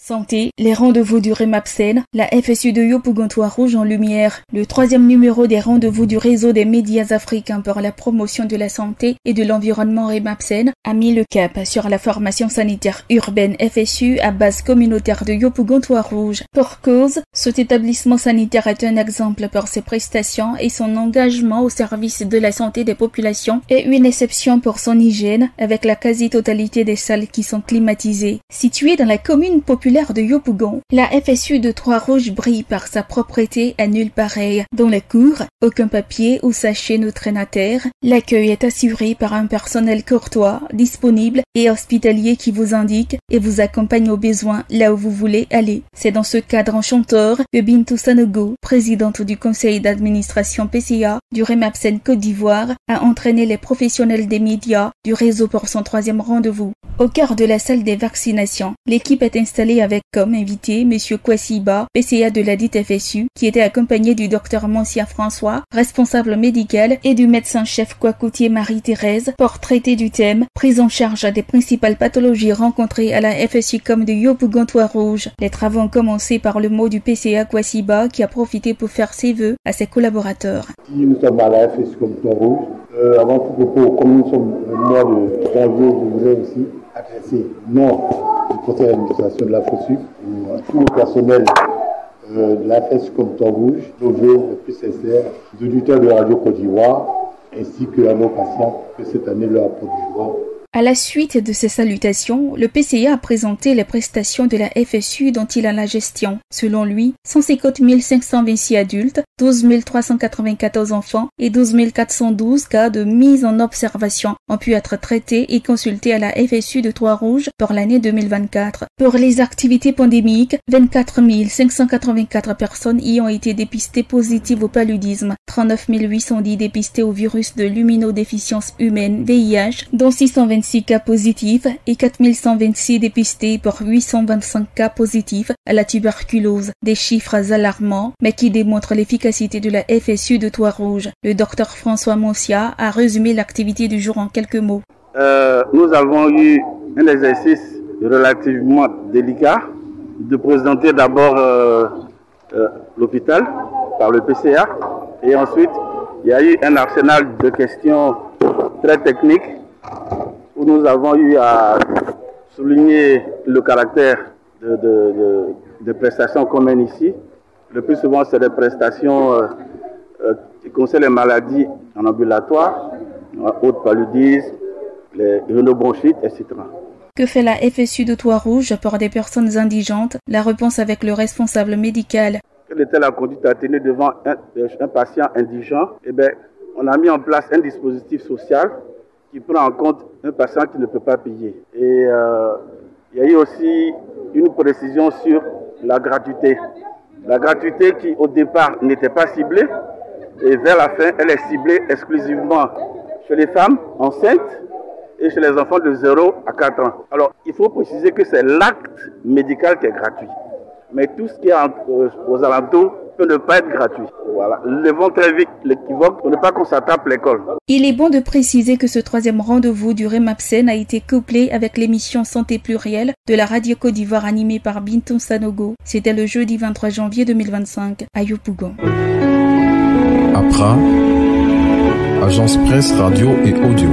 Santé, les rendez-vous du Remapsen, la FSU de Yopougon-Trois-Rouges en lumière. Le 3e numéro des rendez-vous du réseau des médias africains pour la promotion de la santé et de l'environnement Remapsen a mis le cap sur la formation sanitaire urbaine FSU à base communautaire de Yopougon-Trois-Rouges. Pour cause, cet établissement sanitaire est un exemple pour ses prestations et son engagement au service de la santé des populations et une exception pour son hygiène avec la quasi-totalité des salles qui sont climatisées. Située dans la commune populaire de Yopougon, la FSU de Trois-Rouges brille par sa propreté à nulle pareille. Dans les cours, aucun papier ou sachet ne traîne à terre. L'accueil est assuré par un personnel courtois, disponible et hospitalier qui vous indique et vous accompagne au besoin là où vous voulez aller. C'est dans ce cadre enchanteur que Bintou Sanogo, présidente du conseil d'administration PCA du Remapsen Côte d'Ivoire, a entraîné les professionnels des médias du réseau pour son 3e rendez-vous. Au cœur de la salle des vaccinations, l'équipe est installée avec comme invité M. Kwasiba, PCA de la dite FSU, qui était accompagné du Dr Moncia François, responsable médical, et du médecin-chef Kwakoutié Marie-Thérèse, pour traiter du thème « Prise en charge des principales pathologies rencontrées à la FSU comme de Yopougon-Trois-Rouges ». Les travaux ont commencé par le mot du PCA Kwasiba qui a profité pour faire ses vœux à ses collaborateurs. Nous sommes à la FSU comme Trois-Rouges. Avant tout propos, comme nous sommes au mois de janvier, je voulais aussi adresser nom du conseil d'administration de la FSU, tout le personnel de la FSU comme Trois-Rouges, levé le plus sincère, les auditeurs de Radio Côte d'Ivoire, ainsi que à nos patients que cette année leur apporte du joie. À la suite de ces salutations, le PCA a présenté les prestations de la FSU dont il a la gestion. Selon lui, 150 526 adultes, 12 394 enfants et 12 412 cas de mise en observation ont pu être traités et consultés à la FSU de Trois-Rouges pour l'année 2024. Pour les activités pandémiques, 24 584 personnes y ont été dépistées positives au paludisme, 39 810 dépistées au virus de l'immunodéficience humaine VIH, dont 626 cas positifs et 4126 dépistés pour 825 cas positifs à la tuberculose. Des chiffres alarmants, mais qui démontrent l'efficacité de la FSU de Trois-Rouges. Le docteur François Moncia a résumé l'activité du jour en quelques mots. Nous avons eu un exercice relativement délicat de présenter d'abord l'hôpital par le PCA et ensuite il y a eu un arsenal de questions très techniques où nous avons eu à souligner le caractère de prestations qu'on mène ici. Le plus souvent, c'est des prestations qui concernent les maladies en ambulatoire, haute paludisme, les rhinobronchites, etc. Que fait la FSU de Trois-Rouges pour des personnes indigentes? La réponse avec le responsable médical. Quelle était la conduite à tenir devant un patient indigent? Eh bien, on a mis en place un dispositif social qui prend en compte un patient qui ne peut pas payer. Et il y a eu aussi une précision sur la gratuité. La gratuité qui au départ n'était pas ciblée et vers la fin elle est ciblée exclusivement chez les femmes enceintes et chez les enfants de 0 à 4 ans. Alors il faut préciser que c'est l'acte médical qui est gratuit. Mais tout ce qui est aux alentours peut ne pas être gratuit. Voilà. Levons très vite l'équivoque pour ne pas qu'on s'attrape l'école. Il est bon de préciser que ce 3e rendez-vous du Remapsen a été couplé avec l'émission Santé plurielle de la Radio Côte d'Ivoire animée par Bintou Sanogo. C'était le jeudi 23 janvier 2025 à Yopougon. APRA, Agence Presse Radio et Audio.